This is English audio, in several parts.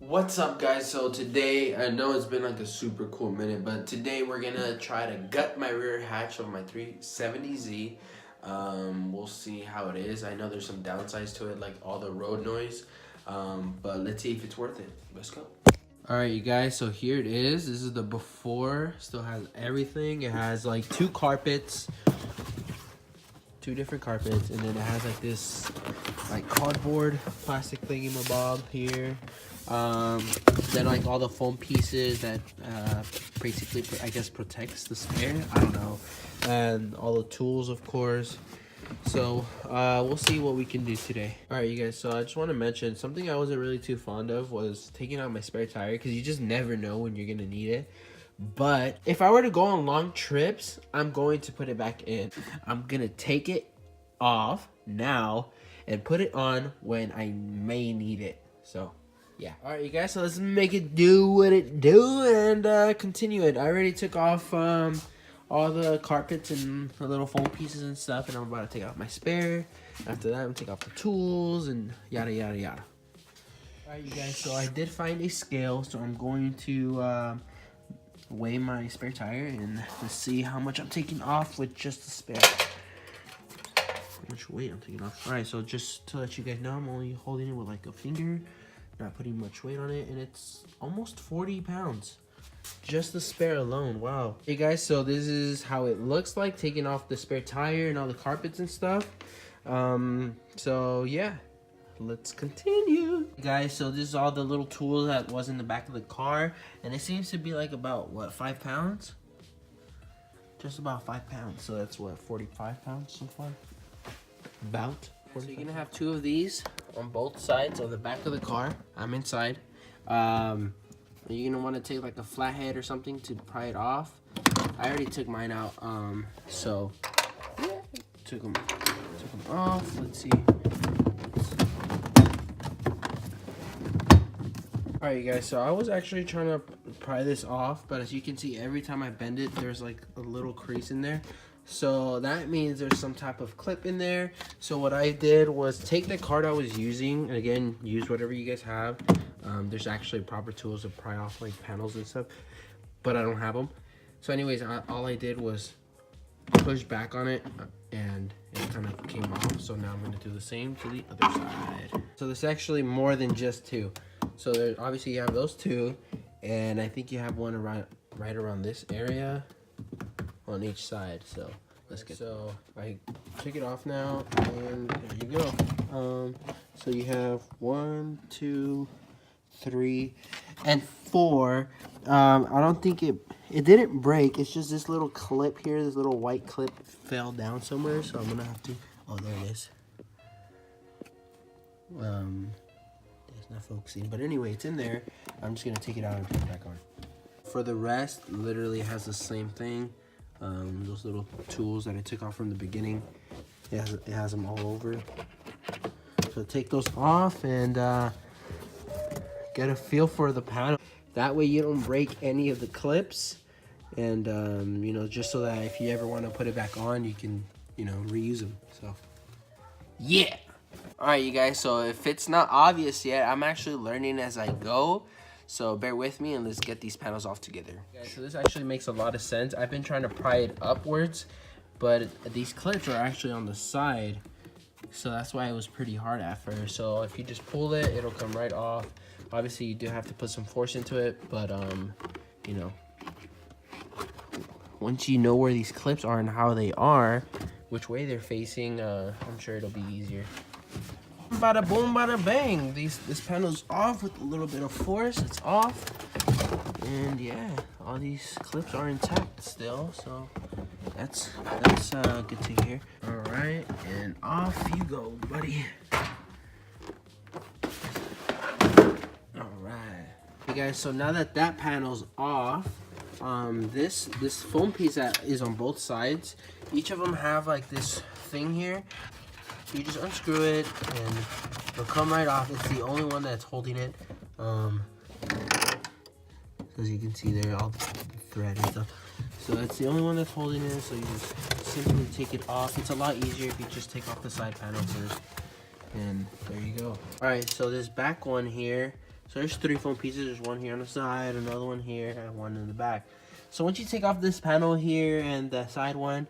What's up, guys? So today, I know it's been like a super cool minute, but today we're gonna try to gut my rear hatch of my 370Z. We'll see how it is. I know there's some downsides to it, like all the road noise, but let's see if it's worth it. Let's go. All right, you guys, so here it is. This is the before. Still has everything. It has like two different carpets, and then it has like this like cardboard plastic thingy-mabob here. Then like all the foam pieces that basically I guess protects the spare, I don't know, and all the tools, of course. So we'll see what we can do today. All right, you guys, so I just want to mention something I wasn't really too fond of was taking out my spare tire, because you just never know when you're gonna need it. But if I were to go on long trips, I'm going to put it back in. I'm gonna take it off now and put it on when I may need it. So yeah. All right, you guys, so let's make it do what it do and continue it. I already took off all the carpets and the little foam pieces and stuff, and I'm about to take out my spare. After that, I'm gonna take off the tools and yada yada yada. All right, you guys, so I did find a scale, so I'm going to weigh my spare tire and let's see how much I'm taking off with just the spare. How much weight I'm taking off. All right, so just to let you guys know, I'm only holding it with like a finger, not putting much weight on it, and it's almost 40 pounds. Just the spare alone. Wow. Hey guys, so this is how it looks like taking off the spare tire and all the carpets and stuff. So yeah, let's continue. Guys, so this is all the little tools that was in the back of the car, and it seems to be like about what, 5 pounds? Just about 5 pounds. So that's what, 45 pounds so far? About. So you're gonna have 2 of these on both sides of the back of the car. I'm inside. You're gonna want to take like a flathead or something to pry it off. I already took mine out. So yeah, took them off. Let's see. All right, you guys, so I was actually trying to pry this off, but as you can see, every time I bend it, there's like a little crease in there. So that means there's some type of clip in there. So what I did was take the card I was using, and again, use whatever you guys have. There's actually proper tools to pry off like panels and stuff, but I don't have them. So anyways, all I did was push back on it, and it kind of came off. So now I'm going to do the same to the other side. So there's actually more than just 2. So there, obviously you have those 2, and I think you have one around right around this area on each side. So let's get. So I took it off now, and there you go. So you have 1, 2, 3, and 4. I don't think it didn't break. It's just this little clip here. This little white clip fell down somewhere. So I'm gonna have to. Oh, there it is. It's not focusing, but anyway, it's in there. I'm just gonna take it out and put it back on. For the rest, literally has the same thing. Those little tools that I took off from the beginning, it has them all over. So take those off and get a feel for the panel. That way you don't break any of the clips, and you know, just so that if you ever want to put it back on, you can, you know, reuse them. So yeah. All right, you guys, so if it's not obvious yet, I'm actually learning as I go. So bear with me and let's get these panels off together. Okay, so this actually makes a lot of sense. I've been trying to pry it upwards, but these clips are actually on the side. So that's why it was pretty hard at first. So if you just pull it, it'll come right off. Obviously, you do have to put some force into it, but you know, once you know where these clips are and how they are, which way they're facing, I'm sure it'll be easier. Bada boom, bada bang. This panel's off with a little bit of force. It's off, and yeah, all these clips are intact still. So that's good to hear. All right, and off you go, buddy. All right, hey guys. So now that panel's off, this foam piece that is on both sides, each of them have like this thing here. You just unscrew it and it'll come right off. It's the only one that's holding it. As you can see there, all the thread and stuff. So that's the only one that's holding it. So you just simply take it off. It's a lot easier if you just take off the side panel first. And there you go. All right, so this back one here, So there's 3 foam pieces. There's one here on the side, another one here, and one in the back. So once you take off this panel here and the side one,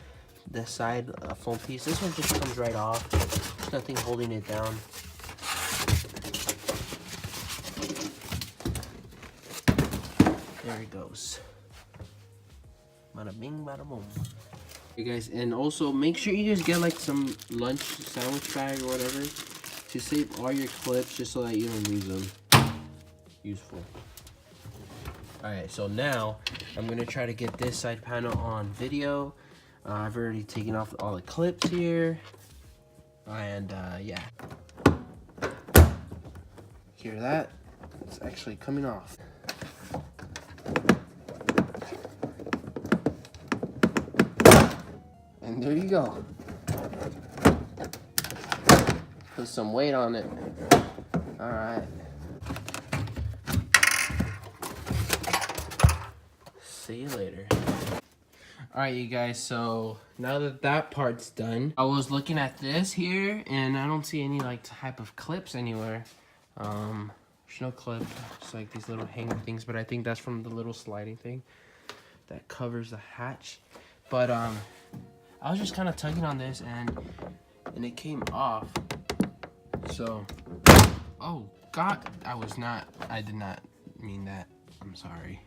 the side foam piece, this one just comes right off. There's nothing holding it down. There it goes. Bada bing, bada boom. Hey guys, and also make sure you guys get like some lunch sandwich bag or whatever to save all your clips, just so that you don't lose them. Useful. Alright, so now I'm gonna try to get this side panel on video. I've already taken off all the clips here, and yeah, hear that? It's actually coming off. And there you go. Put some weight on it. All right. See you later. All right, you guys, so now that that part's done, I was looking at this here and I don't see any like type of clips anywhere. There's no clip. It's like these little hanging things, but I think that's from the little sliding thing that covers the hatch. But I was just kind of tugging on this and it came off. So, oh God, I did not mean that. I'm sorry.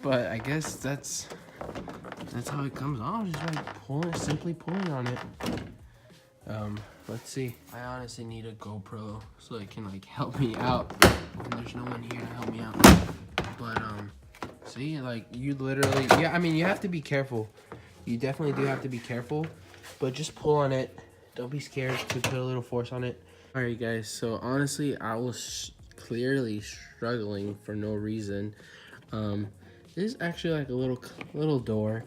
But I guess that's how it comes off. Just like simply pulling on it. Let's see. I honestly need a GoPro so it can like help me out. And there's no one here to help me out. But see, like you literally, yeah. I mean, you have to be careful. You definitely do have to be careful. But just pull on it. Don't be scared to put a little force on it. All right, guys. So honestly, I was clearly struggling for no reason. This is actually like a little door.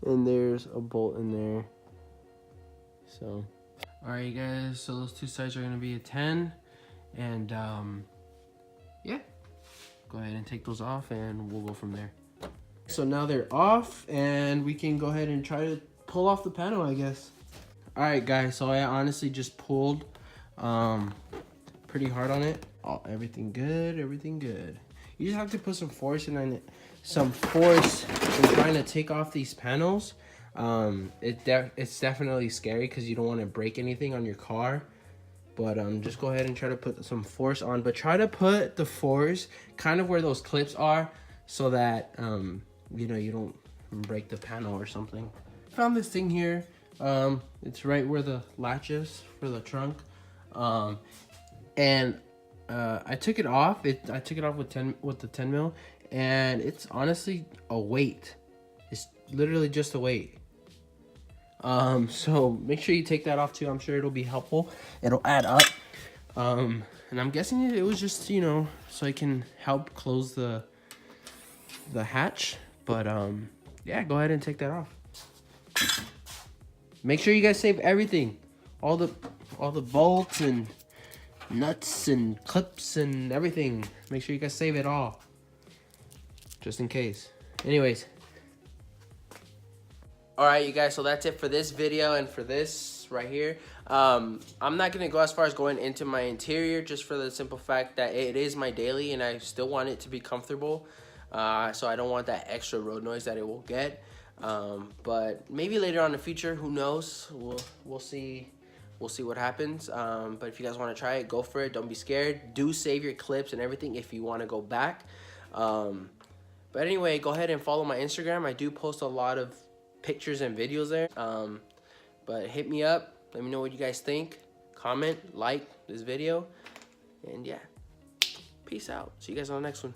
And there's a bolt in there. So, all right, guys. So those two sides are gonna be a 10, and yeah. Go ahead and take those off, and we'll go from there. So now they're off, and we can go ahead and try to pull off the panel, I guess. All right, guys. So I honestly just pulled pretty hard on it. Oh, everything good. Everything good. You just have to put some force in it. Some force in trying to take off these panels. It's definitely scary because you don't want to break anything on your car. But just go ahead and try to put some force on. But try to put the force kind of where those clips are, so that you know, you don't break the panel or something. Found this thing here. It's right where the latch is for the trunk. And I took it off. I took it off with the 10 mil, and it's honestly a weight. It's literally just a weight. So make sure you take that off too. I'm sure it'll be helpful. It'll add up. And I'm guessing it was just, you know, so I can help close the hatch. But yeah, go ahead and take that off. Make sure you guys save everything, all the bolts and nuts and clips and everything. Make sure you guys save it all, just in case. Anyways, all right, you guys, so that's it for this video and for this right here. I'm not gonna go as far as going into my interior, just for the simple fact that it is my daily and I still want it to be comfortable. So I don't want that extra road noise that it will get. But maybe later on in the future, who knows? We'll see. We'll see what happens. But if you guys want to try it, go for it. Don't be scared. Do save your clips and everything if you want to go back. But anyway, go ahead and follow my Instagram. I do post a lot of pictures and videos there. But hit me up. Let me know what you guys think. Comment, like this video. And yeah, peace out. See you guys on the next one.